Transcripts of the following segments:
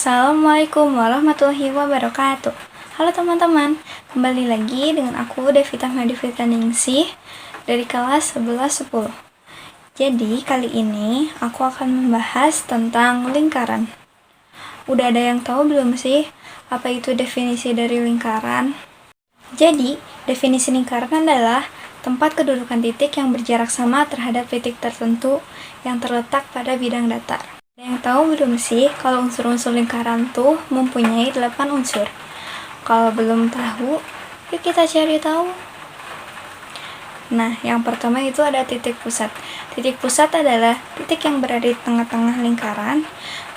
Assalamualaikum warahmatullahi wabarakatuh. Halo teman-teman, kembali lagi dengan aku Devita Medivita Ningsih dari kelas 11-10. Jadi kali ini aku akan membahas tentang lingkaran. Udah ada yang tahu belum sih apa itu definisi dari lingkaran? Jadi definisi lingkaran adalah tempat kedudukan titik yang berjarak sama terhadap titik tertentu yang terletak pada bidang datar. Ada yang tahu belum sih kalau unsur-unsur lingkaran tuh mempunyai 8 unsur? Kalau belum tahu, yuk kita cari tahu. Nah, yang pertama itu ada titik pusat. Titik pusat adalah titik yang berada di tengah-tengah lingkaran.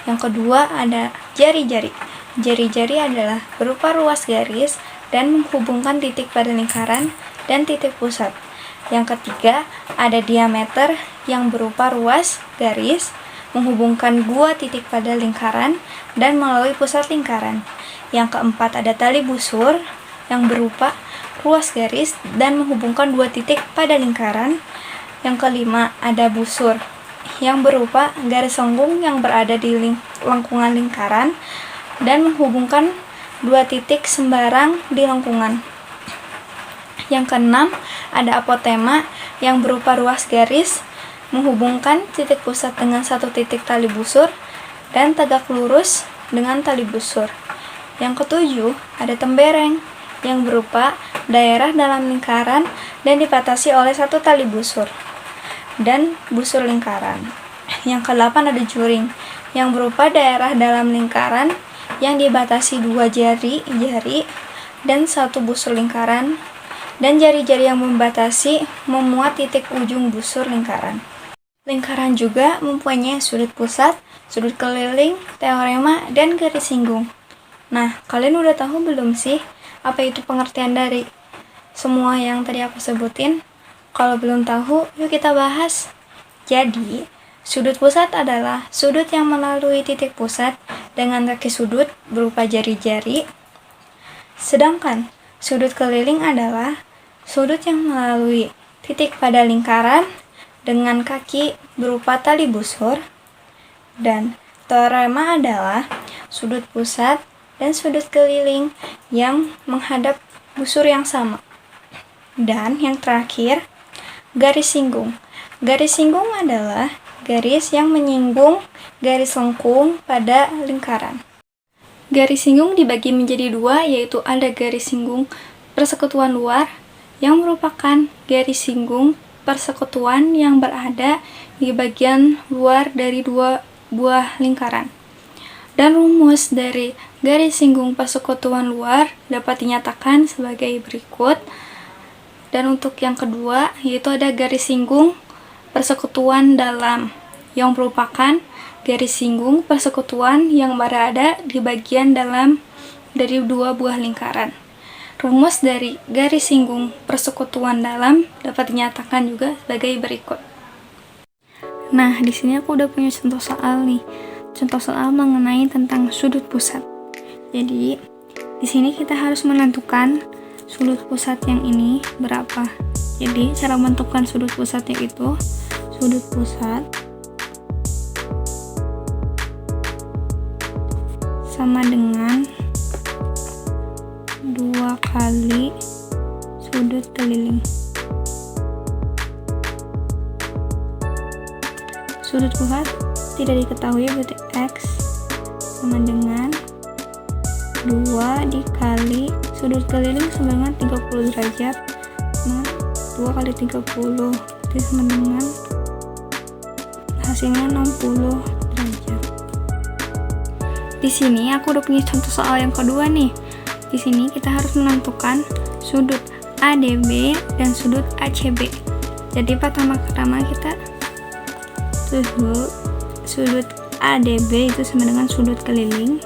Yang kedua ada jari-jari. Jari-jari adalah berupa ruas garis dan menghubungkan titik pada lingkaran dan titik pusat. Yang ketiga ada diameter yang berupa ruas garis menghubungkan dua titik pada lingkaran dan melalui pusat lingkaran. Yang keempat ada tali busur yang berupa ruas garis dan menghubungkan dua titik pada lingkaran. Yang kelima ada busur yang berupa garis lengkung yang berada di lengkungan lingkaran dan menghubungkan dua titik sembarang di lengkungan. Yang keenam ada apotema yang berupa ruas garis menghubungkan titik pusat dengan satu titik tali busur dan tegak lurus dengan tali busur. Yang ketujuh ada tembereng yang berupa daerah dalam lingkaran dan dibatasi oleh satu tali busur dan busur lingkaran. Yang kedelapan ada juring yang berupa daerah dalam lingkaran yang dibatasi dua jari-jari dan satu busur lingkaran, dan jari-jari yang membatasi memuat titik ujung busur lingkaran. Lingkaran juga mempunyai sudut pusat, sudut keliling, teorema, dan garis singgung. Nah, kalian udah tahu belum sih apa itu pengertian dari semua yang tadi aku sebutin? Kalau belum tahu, yuk kita bahas. Jadi, sudut pusat adalah sudut yang melalui titik pusat dengan kaki sudut berupa jari-jari. Sedangkan sudut keliling adalah sudut yang melalui titik pada lingkaran dengan kaki berupa tali busur. Dan teorema adalah sudut pusat dan sudut keliling yang menghadap busur yang sama. Dan yang terakhir, garis singgung. Garis singgung adalah garis yang menyinggung garis lengkung pada lingkaran. Garis singgung dibagi menjadi dua, yaitu ada garis singgung persekutuan luar yang merupakan garis singgung persekutuan yang berada di bagian luar dari dua buah lingkaran. Dan rumus dari garis singgung persekutuan luar dapat dinyatakan sebagai berikut. Dan untuk yang kedua, yaitu ada garis singgung persekutuan dalam yang merupakan garis singgung persekutuan yang berada di bagian dalam dari dua buah lingkaran. Rumus dari garis singgung persekutuan dalam dapat dinyatakan juga sebagai berikut. Nah, di sini aku udah punya contoh soal nih. Contoh soal mengenai tentang sudut pusat. Jadi, di sini kita harus menentukan sudut pusat yang ini berapa. Jadi, cara menentukan sudut pusatnya itu sudut pusat sama dengan 2 kali sudut keliling. Sudut pusat tidak diketahui, berarti X sama dengan 2 dikali sudut keliling sama dengan 30 derajat. Nah, 2 kali 30 itu sama dengan hasilnya 60 derajat. Di sini aku udah punya contoh soal yang kedua nih. Di sini kita harus menentukan sudut ADB dan sudut ACB. Jadi pertama-tama kita sudut ADB itu sama dengan sudut keliling.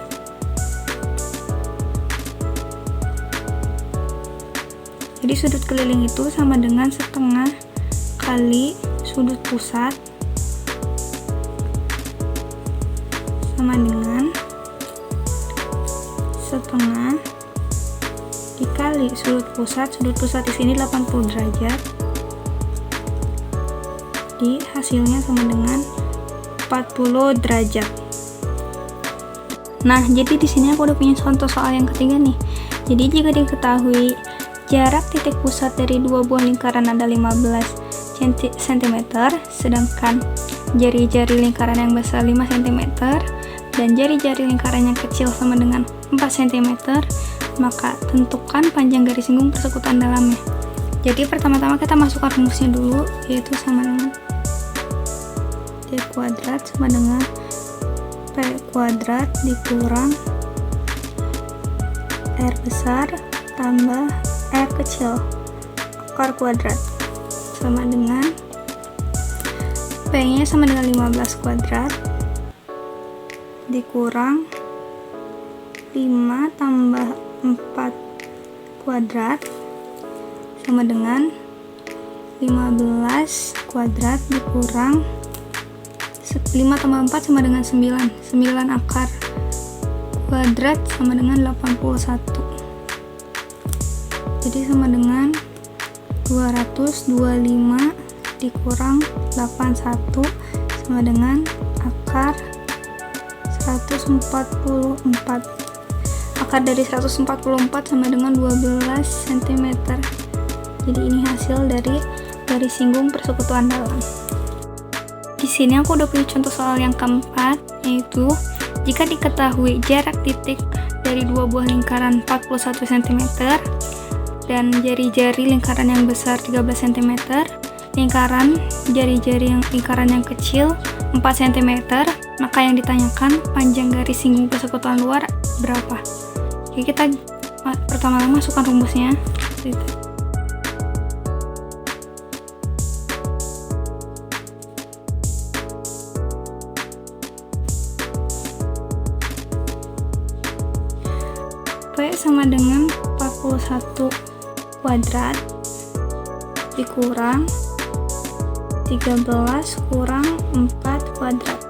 Jadi sudut keliling itu sama dengan setengah kali sudut pusat sama dengan setengah dikali sudut pusat. Sudut pusat di sini 80 derajat. Di hasilnya sama dengan 40 derajat. Nah, jadi di sini aku udah punya contoh soal yang ketiga nih. Jadi jika diketahui jarak titik pusat dari dua buah lingkaran ada 15 cm, sedangkan jari-jari lingkaran yang besar 5 cm dan jari-jari lingkaran yang kecil sama dengan 4 cm, maka tentukan panjang garis singgung persekutuan dalamnya. Jadi pertama-tama kita masukkan rumusnya dulu, yaitu sama dengan D kuadrat sama dengan P kuadrat dikurang R besar tambah R kecil akar kuadrat sama dengan P nya sama dengan 15 kuadrat dikurang 5 tambah 4 kuadrat sama dengan 15 kuadrat dikurang 5 tambah 4 sama dengan 9 akar kuadrat sama dengan 81. Jadi sama dengan 225 dikurang 81 sama dengan akar 144. Akar dari 144 sama dengan 12 cm. Jadi ini hasil dari garis singgung persekutuan dalam. Di sini aku udah punya contoh soal yang keempat, yaitu jika diketahui jarak titik dari dua buah lingkaran 41 cm dan jari-jari lingkaran yang besar 13 cm, jari-jari lingkaran yang kecil 4 cm, maka yang ditanyakan panjang garis singgung persekutuan luar berapa? Jadi kita pertama-tama masukkan rumusnya. P sama dengan 41 kuadrat dikurang 13 kurang 4 kuadrat.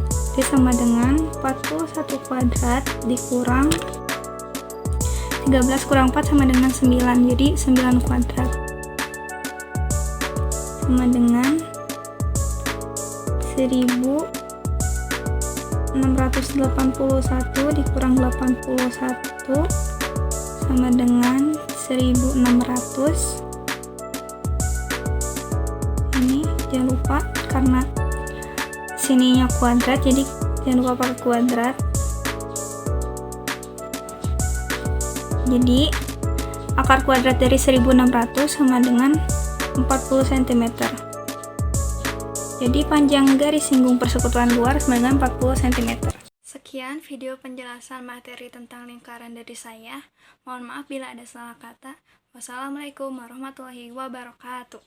Jadi sama dengan 41 kuadrat dikurang 13 kurang 4 sama dengan 9. Jadi 9 kuadrat sama dengan 1681 dikurang 81 sama dengan 1600. Ini jangan lupa karena sininya kuadrat, jadi jangan lupa pakai kuadrat. Jadi akar kuadrat dari 1600 sama dengan 40 cm. Jadi panjang garis singgung persekutuan luar sama dengan 40 cm. Sekian video penjelasan materi tentang lingkaran dari saya. Mohon maaf bila ada salah kata. Wassalamualaikum warahmatullahi wabarakatuh.